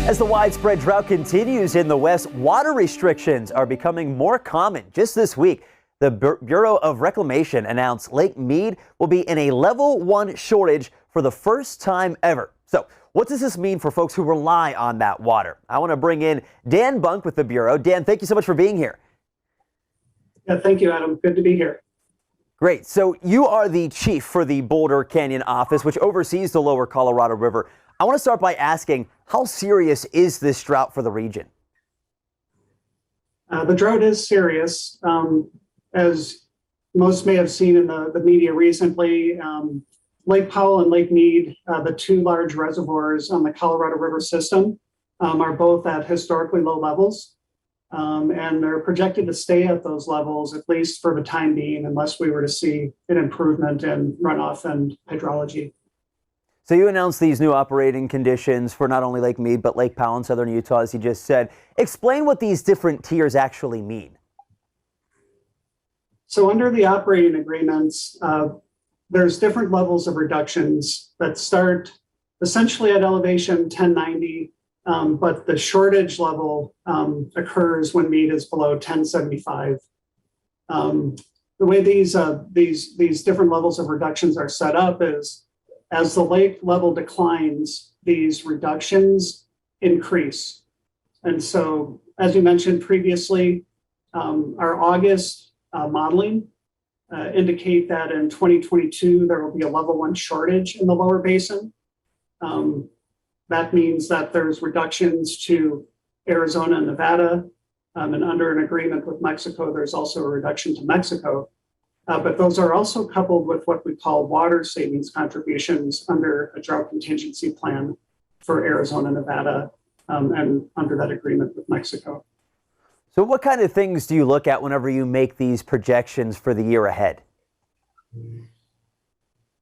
As the widespread drought continues in the West, water restrictions are becoming more common. Just this week, the Bureau of Reclamation announced Lake Mead will be in a level 1 shortage for the first time ever. So what does this mean for folks who rely on that water? I want to bring in Dan Bunk with the Bureau. Dan, thank you so much for being here. Yeah, thank you, Adam. Good to be here. Great. So you are the chief for the Boulder Canyon office, which oversees the lower Colorado River. I want to start by asking, how serious is this drought for the region? The drought is serious. As most may have seen in the media recently, Lake Powell and Lake Mead, the two large reservoirs on the Colorado River system, are both at historically low levels. And they're projected to stay at those levels, at least for the time being, unless we were to see an improvement in runoff and hydrology. So you announced these new operating conditions for not only Lake Mead, but Lake Powell in southern Utah, as you just said. Explain what these different tiers actually mean. So under the operating agreements, there's different levels of reductions that start essentially at elevation 1090, but the shortage level occurs when Mead is below 1075. The way these different levels of reductions are set up is, as the lake level declines, these reductions increase. And so, as you mentioned previously, our August modeling indicate that in 2022, there will be a level 1 shortage in the lower basin. That means that there's reductions to Arizona and Nevada, and under an agreement with Mexico, there's also a reduction to Mexico. But those are also coupled with what we call water savings contributions under a drought contingency plan for Arizona, Nevada, and under that agreement with Mexico. So what kind of things do you look at whenever you make these projections for the year ahead?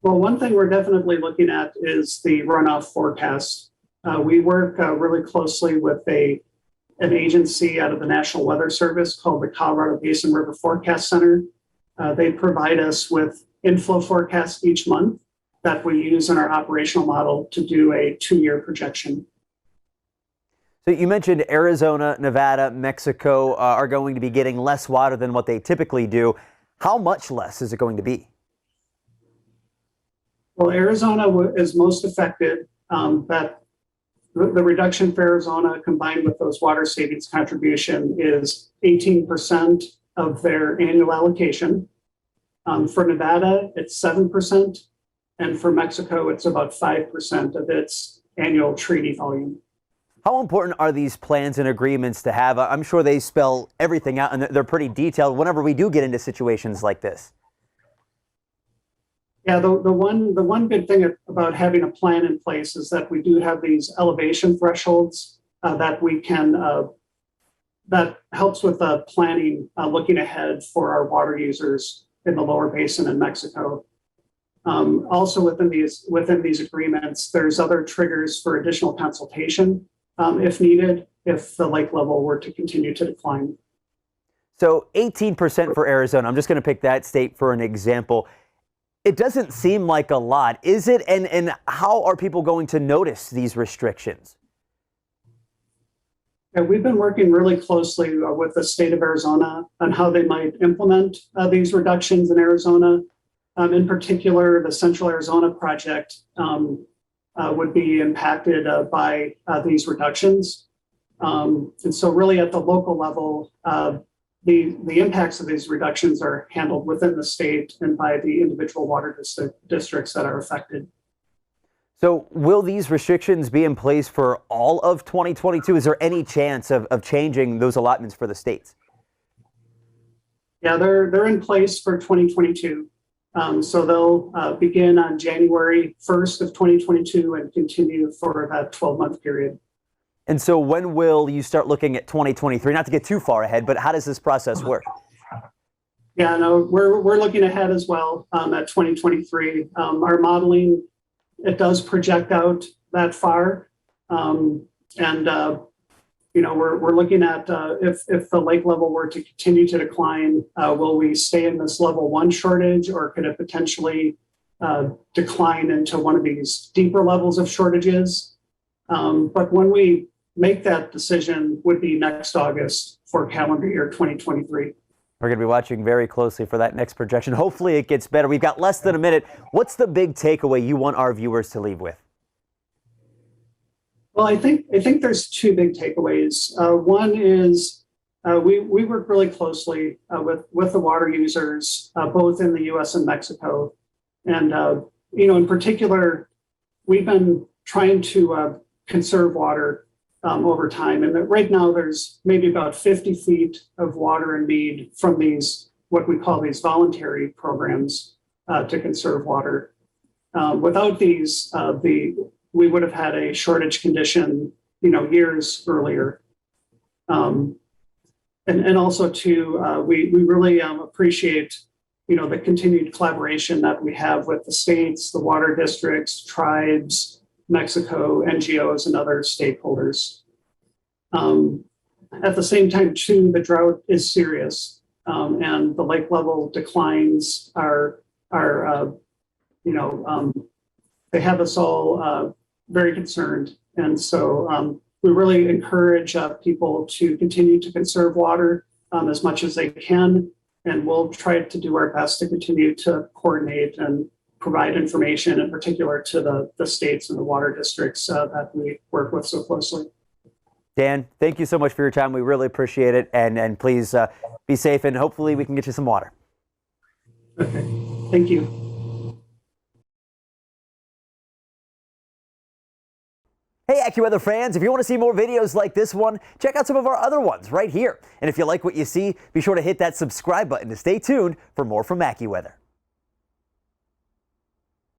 Well, one thing we're definitely looking at is the runoff forecast. We work really closely with an agency out of the National Weather Service called the Colorado Basin River Forecast Center. They provide us with inflow forecasts each month that we use in our operational model to do a 2-year projection. So you mentioned Arizona, Nevada, Mexico are going to be getting less water than what they typically do. How much less is it going to be? Well, Arizona is most affected. That the reduction for Arizona combined with those water savings contribution is 18% of their annual allocation. For Nevada, it's 7%, and for Mexico, it's about 5% of its annual treaty volume. How important are these plans and agreements to have? I'm sure they spell everything out, and they're pretty detailed whenever we do get into situations like this. Yeah, the one good thing about having a plan in place is that we do have these elevation thresholds that we can that helps with planning, looking ahead for our water users in the lower basin in Mexico. Also within these agreements, there's other triggers for additional consultation if needed, if the lake level were to continue to decline. So 18% for Arizona. I'm just going to pick that state for an example. It doesn't seem like a lot, is it? And how are people going to notice these restrictions? Yeah, we've been working really closely with the state of Arizona on how they might implement these reductions in Arizona. In particular, the Central Arizona project would be impacted by these reductions. And so really at the local level, the impacts of these reductions are handled within the state and by the individual water districts that are affected. So will these restrictions be in place for all of 2022? Is there any chance of changing those allotments for the states? Yeah, they're in place for 2022. So they'll begin on January 1st of 2022 and continue for that 12-month period. And so when will you start looking at 2023? Not to get too far ahead, but how does this process work? Yeah, no, we're looking ahead as well at 2023. Our modeling, it does project out that far. We're looking at if the lake level were to continue to decline, will we stay in this level 1 shortage, or could it potentially decline into one of these deeper levels of shortages? But when we make that decision would be next August for calendar year 2023. We're going to be watching very closely for that next projection. Hopefully it gets better. We've got less than a minute. What's the big takeaway you want our viewers to leave with? Well, I think there's two big takeaways. One is we work really closely with the water users, both in the U.S. and Mexico. And, in particular, we've been trying to conserve water over time. And right now there's maybe about 50 feet of water in Mead from these, what we call these voluntary programs to conserve water. Without these, we would have had a shortage condition, years earlier. And also too, we really appreciate, the continued collaboration that we have with the states, the water districts, tribes, Mexico, NGOs, and other stakeholders. At the same time, too, the drought is serious, and the lake level declines are they have us all very concerned. And so we really encourage people to continue to conserve water as much as they can, and we'll try to do our best to continue to coordinate and provide information, in particular to the states and the water districts that we work with so closely. Dan, thank you so much for your time. We really appreciate it. And please be safe, and hopefully we can get you some water. Okay, thank you. Hey, AccuWeather fans, if you want to see more videos like this one, check out some of our other ones right here. And if you like what you see, be sure to hit that subscribe button to stay tuned for more from AccuWeather.